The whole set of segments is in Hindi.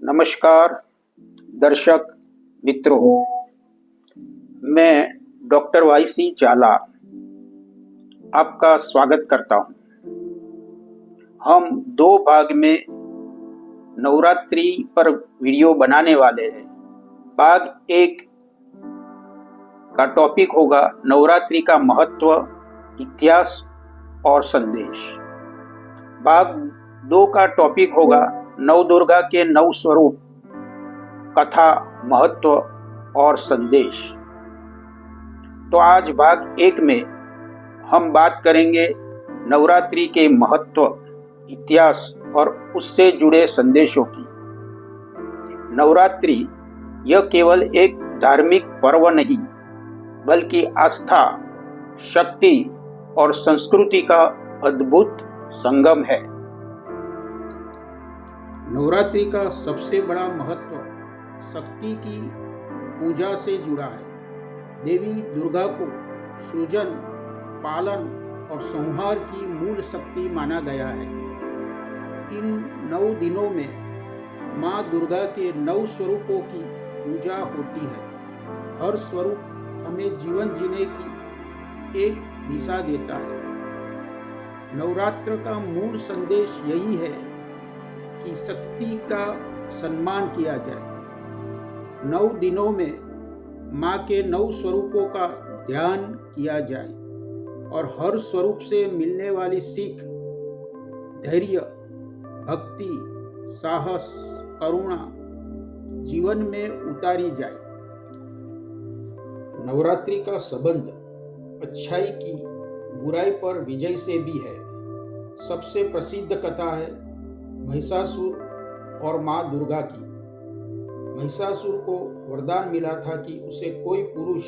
नमस्कार दर्शक मित्रों, मैं डॉक्टर वाईसी जाला आपका स्वागत करता हूं। हम दो भाग में नवरात्रि पर वीडियो बनाने वाले हैं। भाग एक का टॉपिक होगा नवरात्रि का महत्व, इतिहास और संदेश। भाग दो का टॉपिक होगा नवदुर्गा के नौ स्वरूप, कथा, महत्व और संदेश। तो आज भाग एक में हम बात करेंगे नवरात्रि के महत्व, इतिहास और उससे जुड़े संदेशों की। नवरात्रि यह केवल एक धार्मिक पर्व नहीं, बल्कि आस्था, शक्ति और संस्कृति का अद्भुत संगम है। नवरात्रि का सबसे बड़ा महत्व शक्ति की पूजा से जुड़ा है। देवी दुर्गा को सृजन, पालन और संहार की मूल शक्ति माना गया है। इन 9 दिनों में माँ दुर्गा के 9 स्वरूपों की पूजा होती है। हर स्वरूप हमें जीवन जीने की एक दिशा देता है। नवरात्र का मूल संदेश यही है कि शक्ति का सम्मान किया जाए। 9 दिनों में माँ के 9 स्वरूपों का ध्यान किया जाए और हर स्वरूप से मिलने वाली सीख, धैर्य, भक्ति, साहस, करुणा जीवन में उतारी जाए। नवरात्रि का संबंध अच्छाई की बुराई पर विजय से भी है। सबसे प्रसिद्ध कथा है महिषासुर और माँ दुर्गा की। महिषासुर को वरदान मिला था कि उसे कोई पुरुष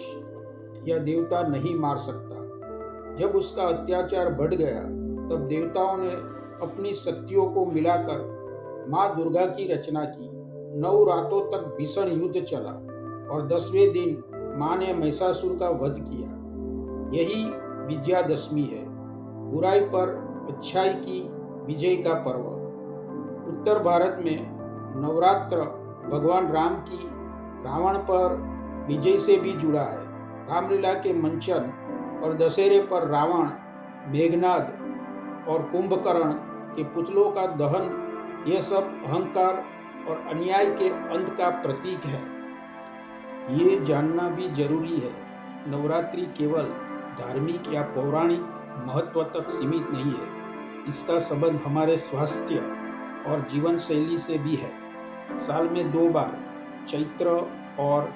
या देवता नहीं मार सकता। जब उसका अत्याचार बढ़ गया, तब देवताओं ने अपनी शक्तियों को मिलाकर माँ दुर्गा की रचना की। 9 रातों तक भीषण युद्ध चला और 10वें दिन माँ ने महिषासुर का वध किया। यही विजयादशमी है, बुराई पर अच्छाई की विजय का पर्व। उत्तर भारत में नवरात्र भगवान राम की रावण पर विजय से भी जुड़ा है। रामलीला के मंचन और दशहरे पर रावण, मेघनाद और कुंभकर्ण के पुतलों का दहन, यह सब अहंकार और अन्याय के अंत का प्रतीक है। ये जानना भी जरूरी है, नवरात्रि केवल धार्मिक या पौराणिक महत्व तक सीमित नहीं है। इसका संबंध हमारे स्वास्थ्य और जीवन शैली से भी है। साल में 2 बार, चैत्र और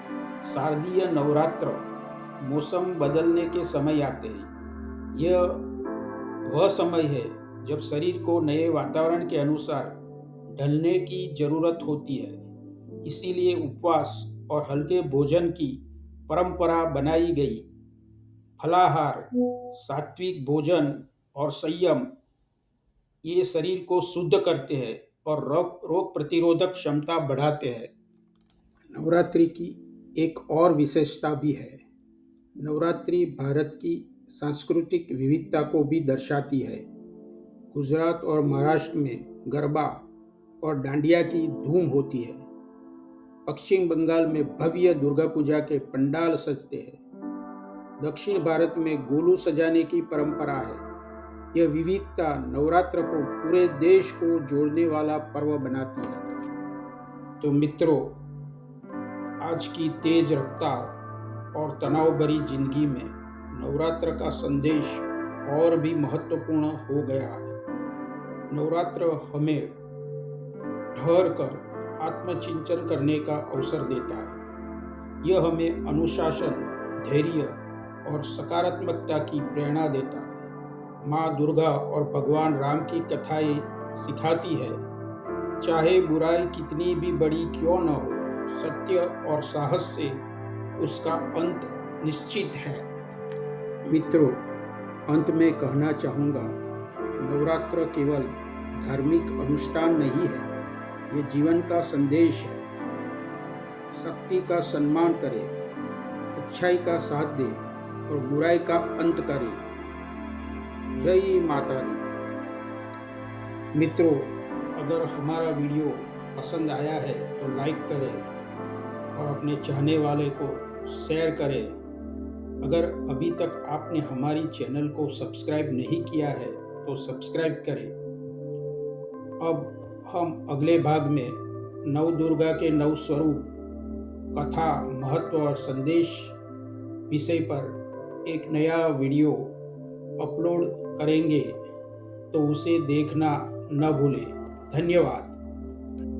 शारदीय नवरात्र, मौसम बदलने के समय आते हैं। यह वह समय है जब शरीर को नए वातावरण के अनुसार ढलने की जरूरत होती है। इसीलिए उपवास और हल्के भोजन की परंपरा बनाई गई। फलाहार, सात्विक भोजन और संयम ये शरीर को शुद्ध करते हैं और रोग प्रतिरोधक क्षमता बढ़ाते हैं। नवरात्रि की एक और विशेषता भी है। नवरात्रि भारत की सांस्कृतिक विविधता को भी दर्शाती है। गुजरात और महाराष्ट्र में गरबा और डांडिया की धूम होती है। पश्चिम बंगाल में भव्य दुर्गा पूजा के पंडाल सजते हैं। दक्षिण भारत में गोलू सजाने की परंपरा है। यह विविधता नवरात्र को पूरे देश को जोड़ने वाला पर्व बनाती है। तो मित्रों, आज की तेज रफ्तार और तनाव भरी जिंदगी में नवरात्र का संदेश और भी महत्वपूर्ण हो गया है। नवरात्र हमें ठहर कर आत्मचिंतन करने का अवसर देता है। यह हमें अनुशासन, धैर्य और सकारात्मकता की प्रेरणा देता है। माँ दुर्गा और भगवान राम की कथाएं सिखाती है, चाहे बुराई कितनी भी बड़ी क्यों न हो, सत्य और साहस से उसका अंत निश्चित है। मित्रों, अंत में कहना चाहूँगा, नवरात्र केवल धार्मिक अनुष्ठान नहीं है, ये जीवन का संदेश है। शक्ति का सम्मान करें, अच्छाई का साथ दें और बुराई का अंत करें। जय माता दी। मित्रों, अगर हमारा वीडियो पसंद आया है तो लाइक करें और अपने चाहने वाले को शेयर करें। अगर अभी तक आपने हमारी चैनल को सब्सक्राइब नहीं किया है तो सब्सक्राइब करें। अब हम अगले भाग में नव दुर्गा के 9 स्वरूप, कथा, महत्व और संदेश विषय पर एक नया वीडियो अपलोड करेंगे, तो उसे देखना न भूलें। धन्यवाद।